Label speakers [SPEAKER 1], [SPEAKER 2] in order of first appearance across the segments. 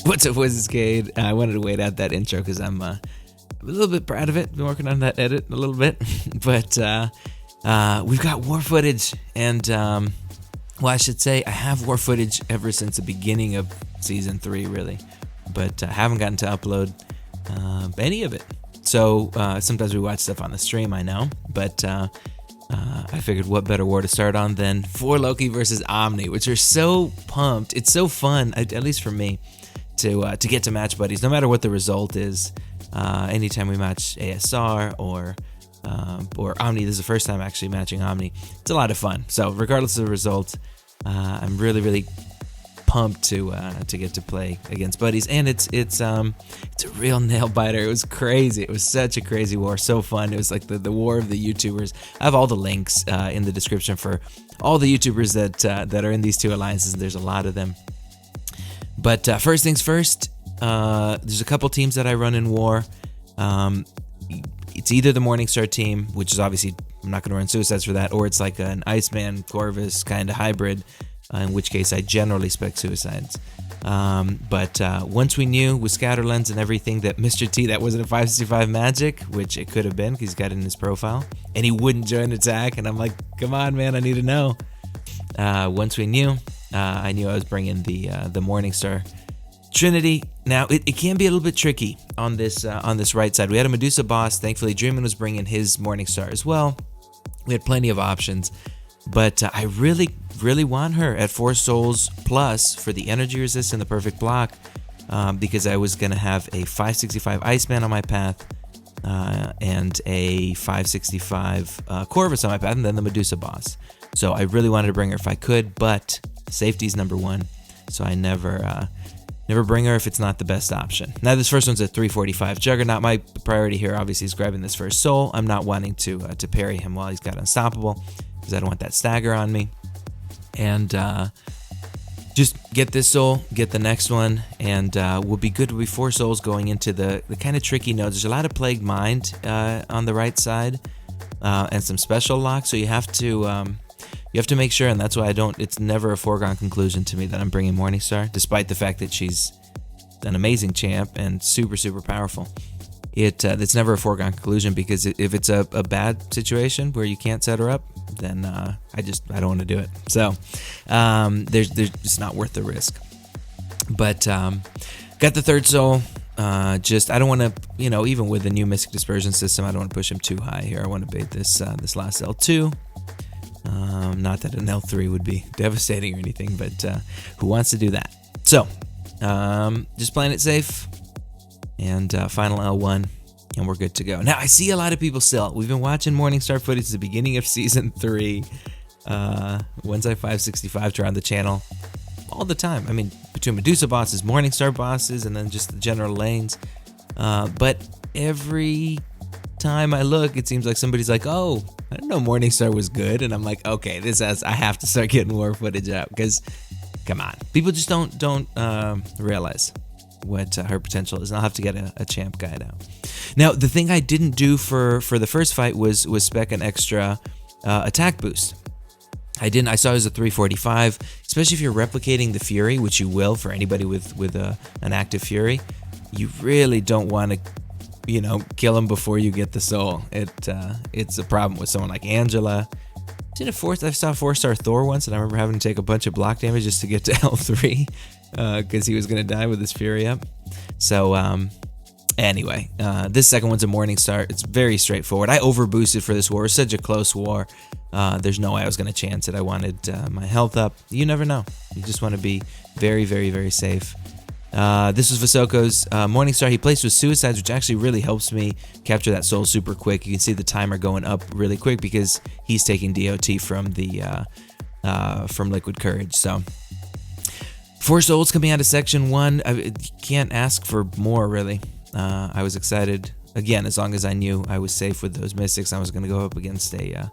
[SPEAKER 1] What's up, Wizardscade? I wanted to wait out that intro because I'm a little bit proud of it. Been working on that edit a little bit, but we've got war footage, and well, I should say I have war footage ever since the beginning of season 3, really, but I haven't gotten to upload any of it. So sometimes we watch stuff on the stream, I know, but I figured what better war to start on than For Loki versus Omni, which are so pumped. It's so fun, at least for me, to get to match buddies, no matter what the result is. Anytime we match ASR or Omni, this is the first time actually matching Omni. It's a lot of fun. So regardless of the result, I'm really pumped to get to play against buddies, and it's a real nail biter. It was crazy. It was such a crazy war, so fun. It was like the war of the YouTubers. I have all the links in the description for all the YouTubers that are in these two alliances, and there's a lot of them. But first things first, there's a couple teams that I run in war. It's either the Morningstar team, which is obviously I'm not going to run Suicides for that, or it's like an Iceman Corvus kind of hybrid, in which case I generally spec Suicides. But once we knew with Scatterlens and everything that Mr. T, that wasn't a 565 magic, which it could have been because he's got it in his profile, and he wouldn't join attack, and I'm like, come on, man, I need to know. Once we knew, I knew I was bringing the Morningstar Trinity. Now it can be a little bit tricky on this right side. We had a Medusa boss. Thankfully, Dreamin was bringing his Morningstar as well. We had plenty of options, but I really want her at 4 souls plus for the energy resist and the perfect block, because I was gonna have a 565 Iceman on my path and a 565 Corvus on my path, and then the Medusa boss. So I really wanted to bring her if I could, but safety's number one, so I never bring her if it's not the best option. Now this first one's a 345 Juggernaut. My priority here obviously is grabbing this first soul. I'm not wanting to parry him while he's got Unstoppable, because I don't want that stagger on me. And just get this soul, get the next one, and we'll be good. We'll be 4 souls going into the kind of tricky nodes. There's a lot of Plagued Mind on the right side, and some special locks, so you have to make sure, and that's why it's never a foregone conclusion to me that I'm bringing Morningstar, despite the fact that she's an amazing champ and super powerful. It's never a foregone conclusion, because if it's a bad situation where you can't set her up, then I don't want to do it. So it's not worth the risk. But got the third soul. I don't want to, even with the new Mystic Dispersion system, I don't want to push him too high here. I want to bait this last L2. Not that an L3 would be devastating or anything, but who wants to do that? So, just playing it safe, and final L1, and we're good to go. Now, I see a lot of people still. We've been watching Morningstar footage at the beginning of Season 3, once I 565 around the channel, all the time. I mean, between Medusa bosses, Morningstar bosses, and then just the general lanes. But every time I look, it seems like somebody's like, oh, I didn't know Morningstar was good, and I'm like, okay, I have to start getting war footage out, because come on, people just don't realize what her potential is, and I'll have to get a champ guide out. Now, the thing I didn't do for the first fight was spec an extra attack boost. I saw it as a 345, especially if you're replicating the Fury, which you will for anybody with an active Fury. You really don't want to kill him before you get the soul. It's a problem with someone like Angela. I saw a 4-star Thor once, and I remember having to take a bunch of block damage just to get to L3, because he was going to die with his Fury up. So anyway, this second one's a Morningstar. It's very straightforward. I overboosted for this war. It was such a close war. There's no way I was going to chance it. I wanted my health up. You never know. You just want to be very safe. This was Visoko's Morningstar. He placed with Suicides, which actually really helps me capture that soul super quick. You can see the timer going up really quick because he's taking DOT from from Liquid Courage. So 4 souls coming out of Section 1. You can't ask for more, really. I was excited. Again, as long as I knew I was safe with those Mystics, I was going to go up against a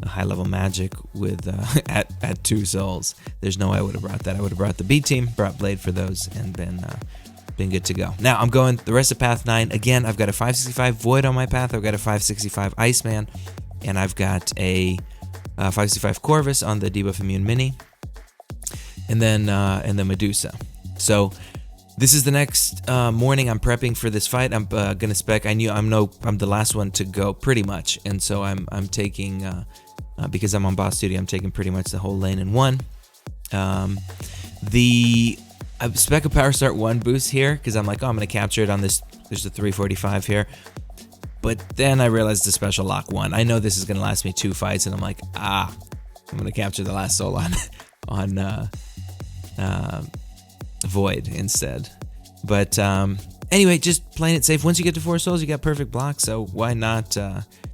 [SPEAKER 1] high-level magic with at 2 souls. There's no way I would have brought that. I would have brought the B team, brought Blade for those, and been good to go. Now I'm going the rest of Path 9. Again, I've got a 565 Void on my path. I've got a 565 Iceman, and I've got a 565 Corvus on the debuff immune mini, and then Medusa. So This is the next morning. I'm prepping for this fight. I'm gonna spec. I'm the last one to go pretty much, and so I'm taking because I'm on boss duty. I'm taking pretty much the whole lane in one. I spec a power start 1 boost here because I'm like, oh, I'm gonna capture it on this. There's a 345 here, but then I realized the special lock 1. I know this is gonna last me 2 fights, and I'm like, I'm gonna capture the last soul on Void instead. But anyway, just playing it safe. Once you get to 4 souls, you got perfect block, so why not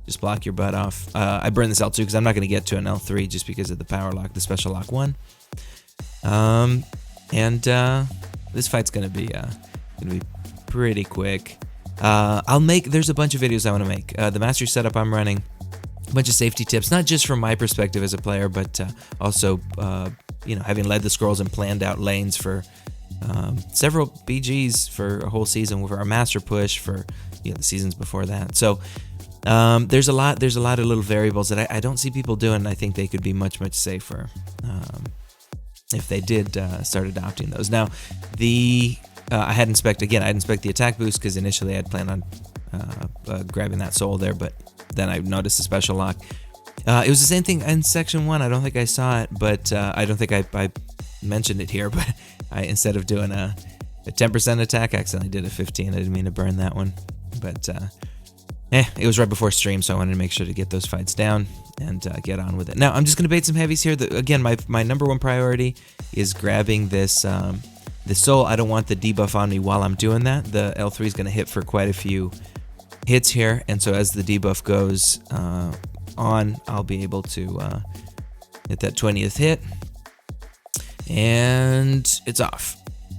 [SPEAKER 1] just block your butt off. I burned this L2 because I'm not going to get to an L3 just because of the power lock, the special lock 1. This fight's gonna be pretty quick. There's a bunch of videos I want to make. The mastery setup I'm running, a bunch of safety tips, not just from my perspective as a player, but also having led the scrolls and planned out lanes for several BGs for a whole season, for our master push, for the seasons before that. So there's a lot of little variables that I don't see people doing, and I think they could be much safer if they did start adopting those. Now, I'd inspect the attack boost because initially I'd planned on grabbing that soul there, but then I noticed the special lock. It was the same thing in section 1. I don't think I saw it, but I don't think I mentioned it here, but instead of doing a 10% attack, I accidentally did a 15. I didn't mean to burn that one, but it was right before stream, so I wanted to make sure to get those fights down and get on with it. Now, I'm just going to bait some heavies here. Again, my number 1 priority is grabbing this soul. I don't want the debuff on me while I'm doing that. The L3 is going to hit for quite a few hits here, and so as the debuff goes on, I'll be able to hit that 20th hit, and it's off.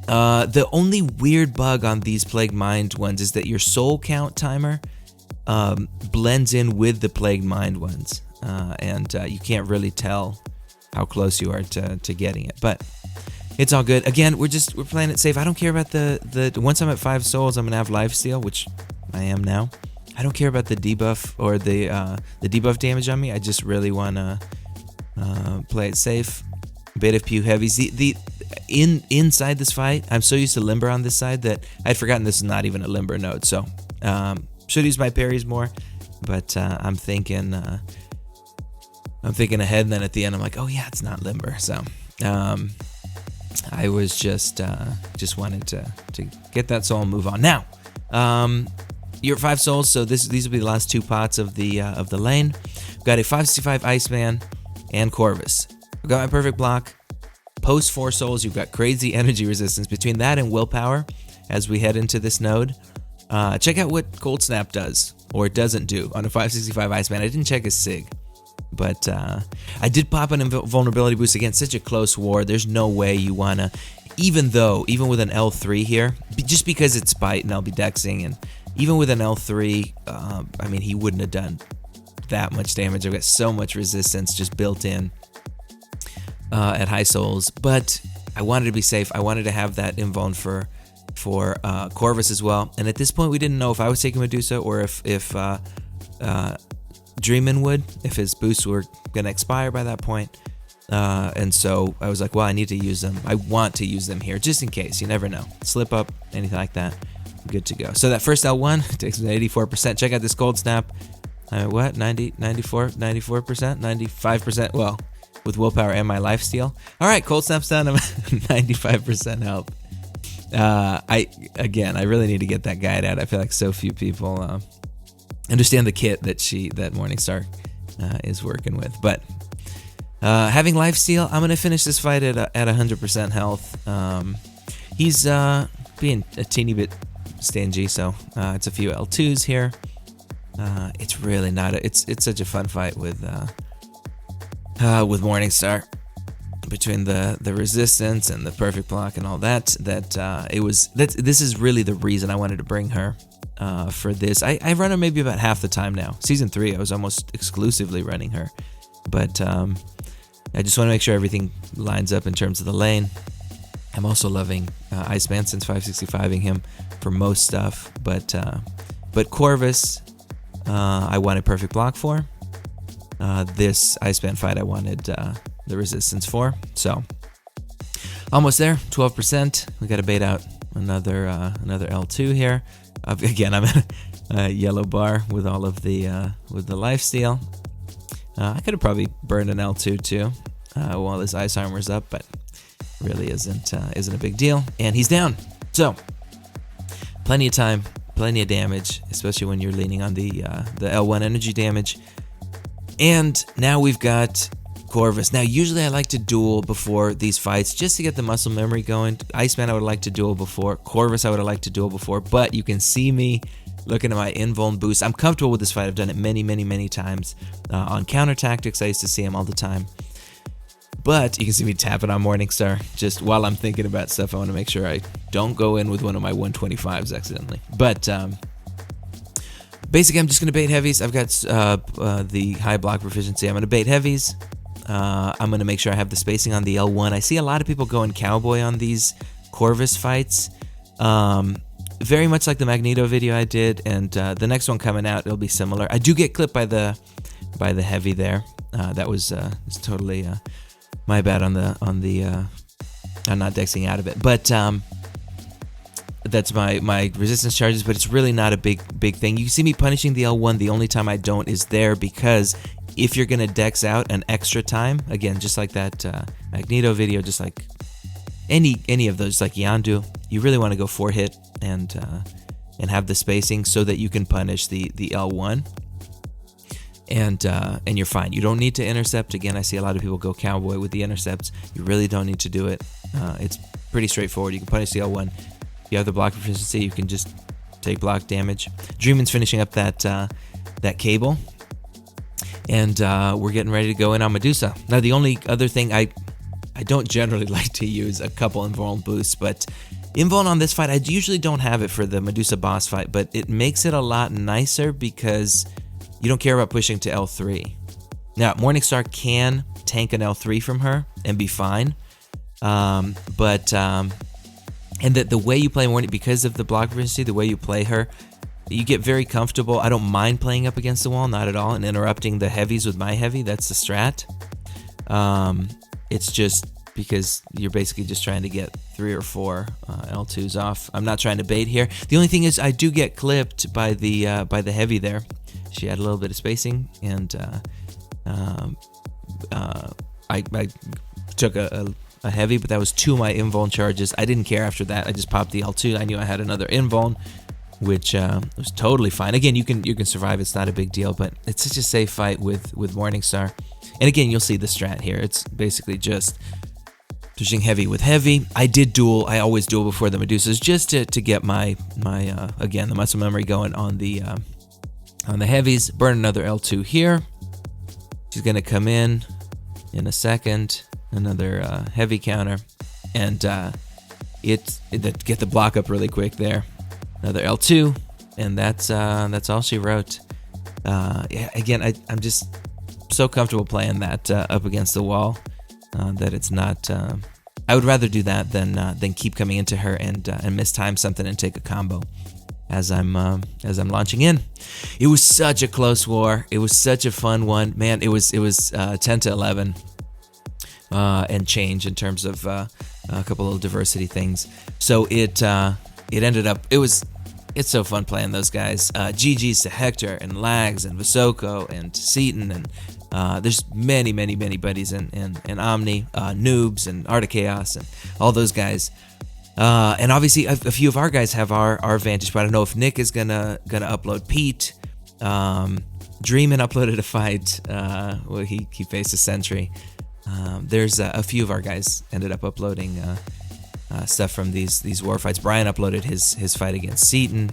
[SPEAKER 1] The only weird bug on these Plagued Mind ones is that your soul count timer blends in with the Plagued Mind ones, and you can't really tell how close you are to getting it, but it's all good. Again, we're playing it safe. I don't care about the once I'm at 5 souls, I'm gonna have lifesteal, which I am now. I don't care about the debuff or the debuff damage on me. I just really wanna play it safe. Beta few heavies. Inside this fight, I'm so used to limber on this side that I'd forgotten this is not even a limber node. So should use my parries more, but I'm thinking ahead, and then at the end I'm like, oh yeah, it's not limber. So I was just wanted to get that soul and move on. Now, you're at 5 souls, so these will be the last 2 pots of the lane. We've got a 565 Iceman and Corvus. I've got my perfect block. Post 4 souls, you've got crazy energy resistance. Between that and willpower, as we head into this node, check out what Cold Snap does or doesn't do on a 565 Iceman. I didn't check his sig, but I did pop an invulnerability boost against such a close war. There's no way you wanna, even with an L3 here, just because it's bite and I'll be dexing, and even with an L3, I mean, he wouldn't have done that much damage. I've got so much resistance just built in at high souls, but I wanted to be safe. I wanted to have that invuln for Corvus as well. And at this point, we didn't know if I was taking Medusa or if Dreamin would, if his boosts were gonna expire by that point. And so I was like, well, I need to use them. I want to use them here just in case. You never know. Slip up, anything like that. Good to go. So that first L1 takes me to 84%. Check out this Cold Snap. 94%, 95%. Well, with willpower and my lifesteal. All right, Cold Snap's done. I'm 95% health. I really need to get that guide out. I feel like so few people understand the kit that Morningstar is working with. But having lifesteal, I'm gonna finish this fight at 100% health. He's being a teeny bit stingy, so it's a few L2s here. It's really not. It's such a fun fight with Morningstar, between the resistance and the perfect block and all that. This is really the reason I wanted to bring her for this. I run her maybe about half the time now. Season 3, I was almost exclusively running her, but I just want to make sure everything lines up in terms of the lane. I'm also loving Iceman since 565ing him for most stuff, but Corvus, I wanted perfect block for. This Iceman fight I wanted the resistance for. So almost there, 12%. We got to bait out another L2 here. Again, I'm at a yellow bar with all of the lifesteal. I could have probably burned an L2 too while his ice armor's up, but really isn't a big deal. And he's down. So plenty of time, plenty of damage, especially when you're leaning on the L1 energy damage. And now we've got Corvus. Now, usually I like to duel before these fights just to get the muscle memory going. Iceman I would like to duel before. Corvus I would have liked to duel before, but you can see me looking at my invuln boost. I'm comfortable with this fight. I've done it many, many, many times. On counter tactics, I used to see him all the time. But you can see me tapping on Morningstar just while I'm thinking about stuff. I want to make sure I don't go in with one of my 125s accidentally. But basically, I'm just going to bait heavies. I've got the high block proficiency. I'm going to bait heavies. I'm going to make sure I have the spacing on the L1. I see a lot of people going cowboy on these Corvus fights. Very much like the Magneto video I did, and the next one coming out, it'll be similar. I do get clipped by the heavy there. That was totally my bad on the I'm not dexing out of it. But that's my resistance charges, but it's really not a big thing. You see me punishing the L1. The only time I don't is there because if you're gonna dex out an extra time, again, just like that Magneto video, just like any of those, like Yondu, you really want to go 4-hit and have the spacing so that you can punish the L1, and you're fine. You don't need to intercept. Again, I see a lot of people go cowboy with the intercepts. You really don't need to do it. It's pretty straightforward. You can punish the L1. If you have the block proficiency, you can just take block damage. Dreamin's finishing up that cable. And we're getting ready to go in on Medusa. Now, the only other thing, I don't generally like to use a couple invuln boosts, but invuln on this fight, I usually don't have it for the Medusa boss fight, but it makes it a lot nicer because you don't care about pushing to L3. Now, Morningstar can tank an L3 from her and be fine, and that the way you play Morning, because of the block proficiency, the way you play her, you get very comfortable. I don't mind playing up against the wall, not at all, and interrupting the heavies with my heavy. That's the strat. It's just because you're basically just trying to get 3 or 4 L2s off. I'm not trying to bait here. The only thing is I do get clipped by the heavy there. She had a little bit of spacing, and I took a heavy, but that was 2 of my invuln charges. I didn't care after that. I just popped the L2. I knew I had another invuln, which was totally fine. Again, you can survive. It's not a big deal, but it's such a safe fight with Morningstar. And again, you'll see the strat here. It's basically just pushing heavy with heavy. I did duel. I always duel before the Medusas just to get my again, the muscle memory going on the heavies. Burn another L2 here. She's gonna come in a second. Another heavy counter, and get the block up really quick there. Another L2, and that's all she wrote. Again, I'm just so comfortable playing that up against the wall that it's not. I would rather do that than keep coming into her and mistime something and take a combo as I'm launching in. It was such a close war. It was such a fun one, man. It was 10 to 11 and change in terms of a couple of diversity things. So it ended up. It's so fun playing those guys. GG's to Hector and Lags and Visoko and Seaton, and there's many buddies in Omni, Noobs and Art of Chaos and all those guys. And obviously a few of our guys have our vantage point. I don't know if Nick is gonna upload Pete. Dreamin uploaded a fight where he faced a sentry. There's a few of our guys ended up uploading stuff from these war fights. Brian uploaded his fight against Seaton.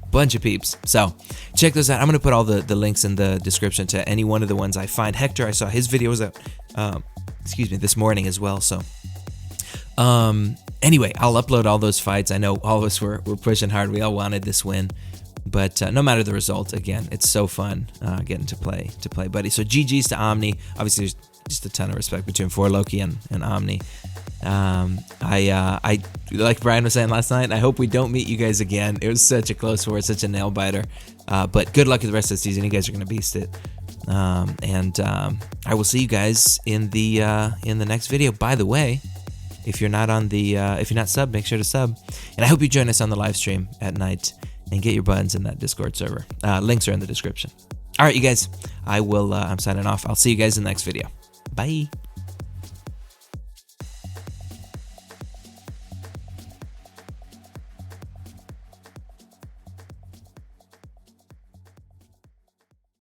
[SPEAKER 1] Bunch of peeps. So check those out. I'm gonna put all the links in the description to any one of the ones I find. Hector, I saw his video was out this morning as well. So anyway, I'll upload all those fights. I know all of us were pushing hard. We all wanted this win. But no matter the result, again, it's so fun getting to play buddy. So GG's to Omni. Obviously, there's just a ton of respect between Loki and Omni. I like Brian was saying last night, I hope we don't meet you guys again. It was such a close war, such a nail biter. But good luck with the rest of the season. You guys are gonna beast it. And I will see you guys in the next video. By the way, If you're not on the, if you're not sub, make sure to sub. And I hope you join us on the live stream at night and get your buttons in that Discord server. Links are in the description. All right, you guys, I'm signing off. I'll see you guys in the next video. Bye.